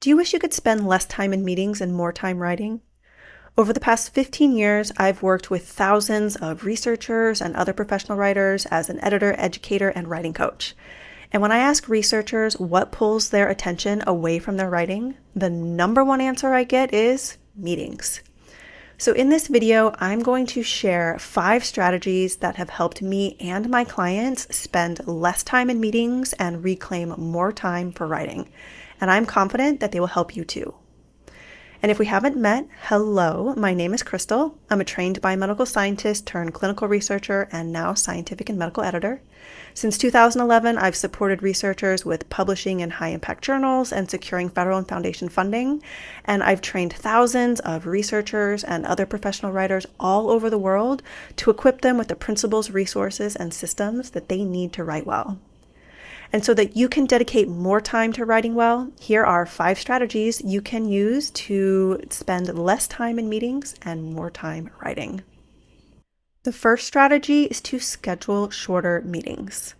Do you wish you could spend less time in meetings and more time writing? Over the past 15 years, I've worked with thousands of researchers and other professional writers as an editor, educator, and writing coach. And when I ask researchers what pulls their attention away from their writing, the number one answer I get is meetings. So in this video, I'm going to share 5 strategies that have helped me and my clients spend less time in meetings and reclaim more time for writing. And I'm confident that they will help you too. And if we haven't met, hello, my name is Crystal. I'm a trained biomedical scientist turned clinical researcher and now scientific and medical editor. Since 2011, I've supported researchers with publishing in high-impact journals and securing federal and foundation funding. And I've trained thousands of researchers and other professional writers all over the world to equip them with the principles, resources, and systems that they need to write well. And so that you can dedicate more time to writing well, here are 5 strategies you can use to spend less time in meetings and more time writing. The first strategy is to schedule shorter meetings.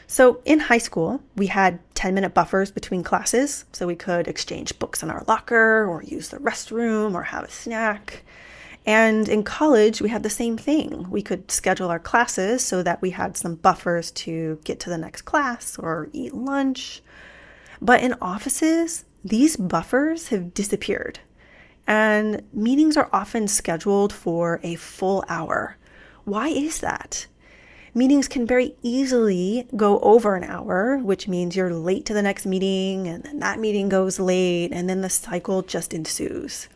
So in high school, we had 10-minute buffers between classes, so we could exchange books in our locker or use the restroom or have a snack. And in college, we had the same thing. We could schedule our classes so that we had some buffers to get to the next class or eat lunch. But in offices, these buffers have disappeared. And meetings are often scheduled for a full hour. Why is that? Meetings can very easily go over an hour, which means you're late to the next meeting, and then that meeting goes late, and then the cycle just ensues.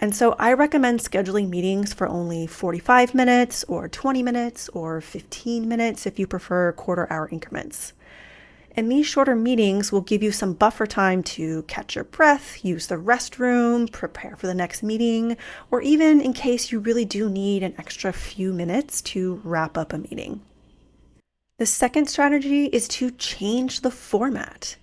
And so I recommend scheduling meetings for only 45 minutes or 20 minutes or 15 minutes if you prefer quarter-hour increments. And these shorter meetings will give you some buffer time to catch your breath, use the restroom, prepare for the next meeting, or even in case you really do need an extra few minutes to wrap up a meeting. The second strategy is to change the format.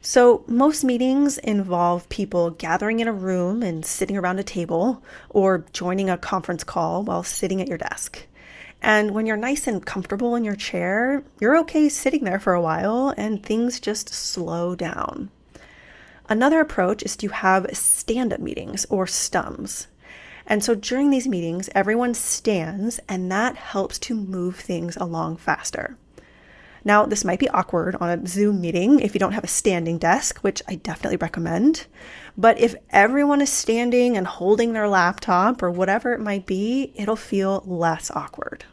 So most meetings involve people gathering in a room and sitting around a table or joining a conference call while sitting at your desk. And when you're nice and comfortable in your chair, you're okay sitting there for a while and things just slow down. Another approach is to have stand-up meetings or STUMs. And so during these meetings, everyone stands and that helps to move things along faster. Now, this might be awkward on a Zoom meeting if you don't have a standing desk, which I definitely recommend. But if everyone is standing and holding their laptop or whatever it might be, it'll feel less awkward.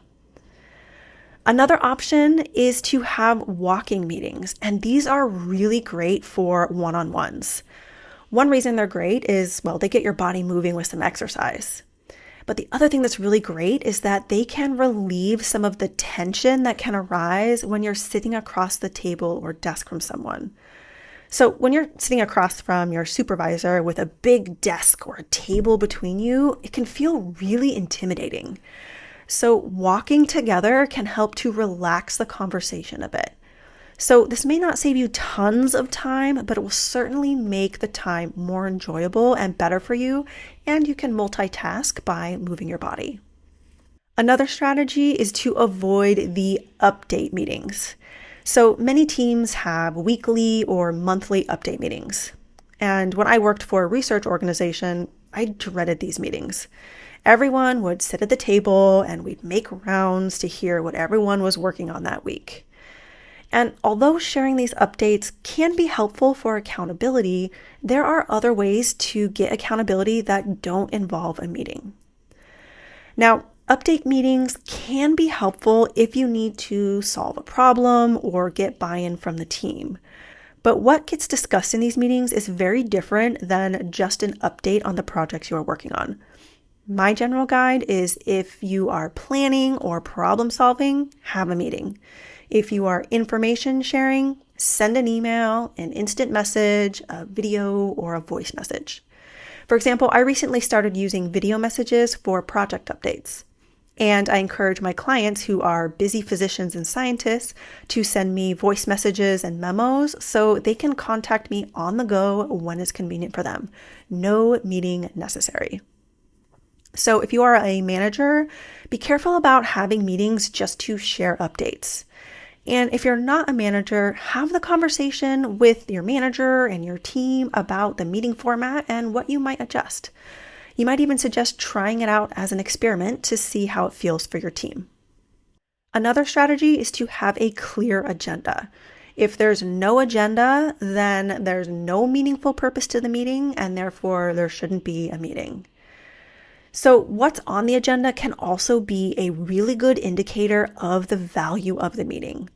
Another option is to have walking meetings, and these are really great for one-on-ones. One reason they're great is, well, they get your body moving with some exercise. But the other thing that's really great is that they can relieve some of the tension that can arise when you're sitting across the table or desk from someone. So when you're sitting across from your supervisor with a big desk or a table between you, it can feel really intimidating. So walking together can help to relax the conversation a bit. So this may not save you tons of time, but it will certainly make the time more enjoyable and better for you, and you can multitask by moving your body. Another strategy is to avoid the update meetings. So many teams have weekly or monthly update meetings. And when I worked for a research organization, I dreaded these meetings. Everyone would sit at the table and we'd make rounds to hear what everyone was working on that week. And although sharing these updates can be helpful for accountability, there are other ways to get accountability that don't involve a meeting. Now, update meetings can be helpful if you need to solve a problem or get buy-in from the team. But what gets discussed in these meetings is very different than just an update on the projects you are working on. My general guide is if you are planning or problem solving, have a meeting. If you are information sharing, send an email, an instant message, a video, or a voice message. For example, I recently started using video messages for project updates. And I encourage my clients who are busy physicians and scientists to send me voice messages and memos so they can contact me on the go when it's convenient for them. No meeting necessary. So if you are a manager, be careful about having meetings just to share updates. And if you're not a manager, have the conversation with your manager and your team about the meeting format and what you might adjust. You might even suggest trying it out as an experiment to see how it feels for your team. Another strategy is to have a clear agenda. If there's no agenda, then there's no meaningful purpose to the meeting, and therefore there shouldn't be a meeting. So what's on the agenda can also be a really good indicator of the value of the meeting.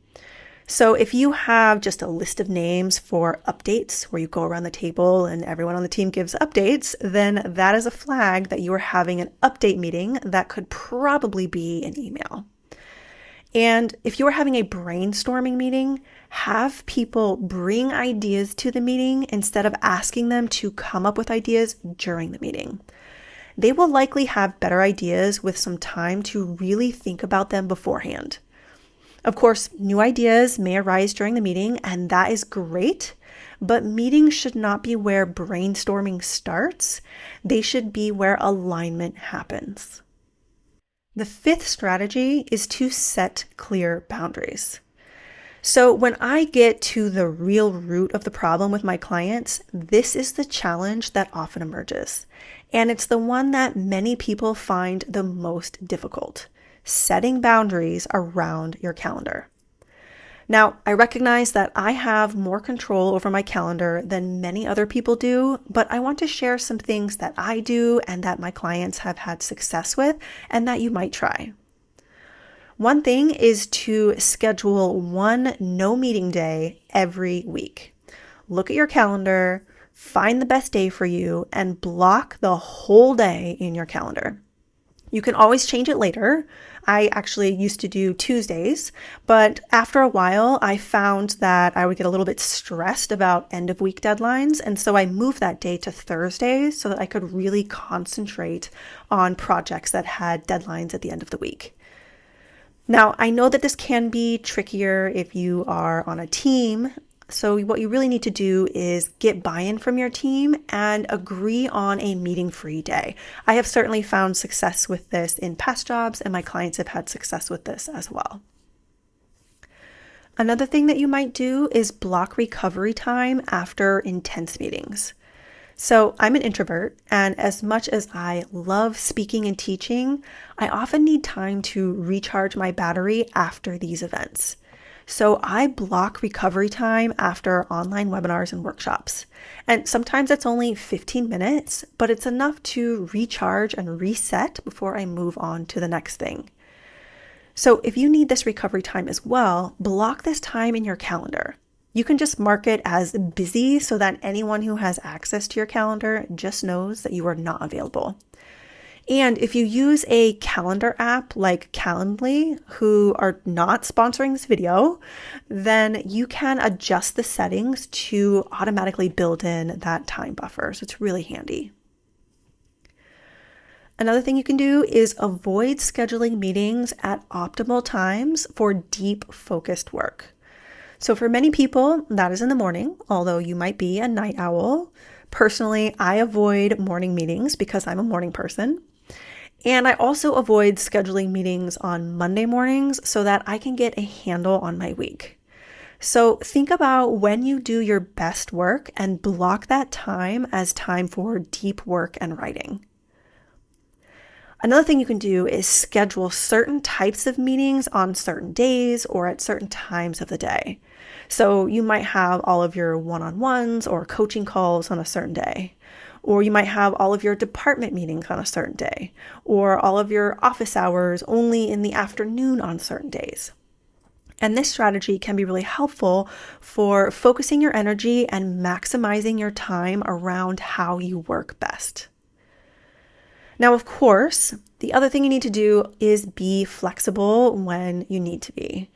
So if you have just a list of names for updates where you go around the table and everyone on the team gives updates, then that is a flag that you are having an update meeting that could probably be an email. And if you are having a brainstorming meeting, have people bring ideas to the meeting instead of asking them to come up with ideas during the meeting. They will likely have better ideas with some time to really think about them beforehand. Of course, new ideas may arise during the meeting, and that is great, but meetings should not be where brainstorming starts. They should be where alignment happens. The fifth strategy is to set clear boundaries. So when I get to the real root of the problem with my clients, this is the challenge that often emerges. And it's the one that many people find the most difficult: setting boundaries around your calendar. Now, I recognize that I have more control over my calendar than many other people do, but I want to share some things that I do and that my clients have had success with and that you might try. One thing is to schedule one no meeting day every week. Look at your calendar, find the best day for you, and block the whole day in your calendar. You can always change it later. I actually used to do Tuesdays, but after a while, I found that I would get a little bit stressed about end of week deadlines. And so I moved that day to Thursdays so that I could really concentrate on projects that had deadlines at the end of the week. Now, I know that this can be trickier if you are on a team. So what you really need to do is get buy-in from your team and agree on a meeting-free day. I have certainly found success with this in past jobs, and my clients have had success with this as well. Another thing that you might do is block recovery time after intense meetings. So I'm an introvert, and as much as I love speaking and teaching, I often need time to recharge my battery after these events. So I block recovery time after online webinars and workshops. And sometimes it's only 15 minutes, but it's enough to recharge and reset before I move on to the next thing. So if you need this recovery time as well, block this time in your calendar. You can just mark it as busy so that anyone who has access to your calendar just knows that you are not available. And if you use a calendar app like Calendly, who are not sponsoring this video, then you can adjust the settings to automatically build in that time buffer. So it's really handy. Another thing you can do is avoid scheduling meetings at optimal times for deep, focused work. So for many people, that is in the morning, although you might be a night owl. Personally, I avoid morning meetings because I'm a morning person. And I also avoid scheduling meetings on Monday mornings so that I can get a handle on my week. So think about when you do your best work and block that time as time for deep work and writing. Another thing you can do is schedule certain types of meetings on certain days or at certain times of the day. So you might have all of your one-on-ones or coaching calls on a certain day. Or you might have all of your department meetings on a certain day, or all of your office hours only in the afternoon on certain days. And this strategy can be really helpful for focusing your energy and maximizing your time around how you work best. Now, of course, the other thing you need to do is be flexible when you need to be.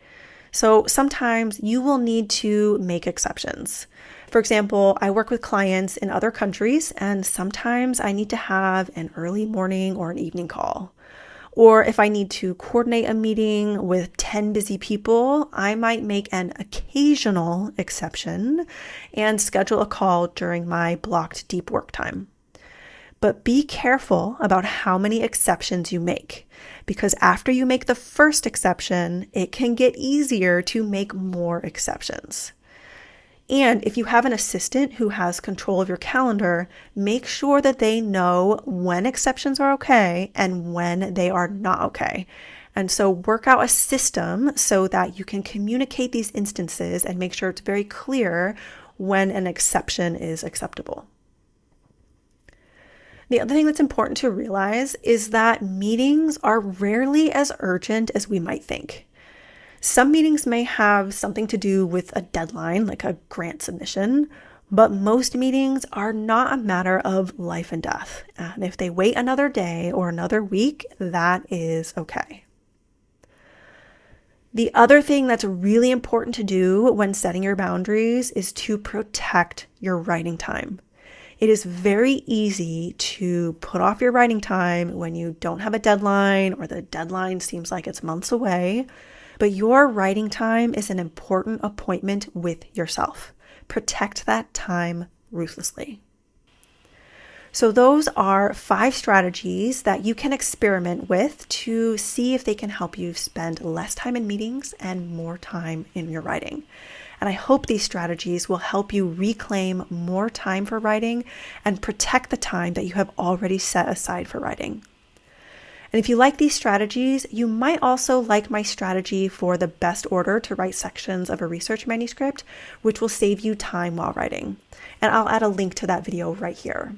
So sometimes you will need to make exceptions. For example, I work with clients in other countries, and sometimes I need to have an early morning or an evening call. Or if I need to coordinate a meeting with 10 busy people, I might make an occasional exception and schedule a call during my blocked deep work time. But be careful about how many exceptions you make, because after you make the first exception, it can get easier to make more exceptions. And if you have an assistant who has control of your calendar, make sure that they know when exceptions are okay and when they are not okay. And so work out a system so that you can communicate these instances and make sure it's very clear when an exception is acceptable. The other thing that's important to realize is that meetings are rarely as urgent as we might think. Some meetings may have something to do with a deadline, like a grant submission, but most meetings are not a matter of life and death. And if they wait another day or another week, that is okay. The other thing that's really important to do when setting your boundaries is to protect your writing time. It is very easy to put off your writing time when you don't have a deadline or the deadline seems like it's months away. But your writing time is an important appointment with yourself. Protect that time ruthlessly. So those are 5 strategies that you can experiment with to see if they can help you spend less time in meetings and more time in your writing. And I hope these strategies will help you reclaim more time for writing and protect the time that you have already set aside for writing. And if you like these strategies, you might also like my strategy for the best order to write sections of a research manuscript, which will save you time while writing. And I'll add a link to that video right here.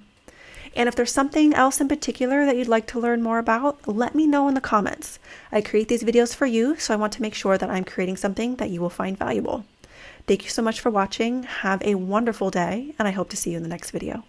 And if there's something else in particular that you'd like to learn more about, let me know in the comments. I create these videos for you, so I want to make sure that I'm creating something that you will find valuable. Thank you so much for watching. Have a wonderful day, and I hope to see you in the next video.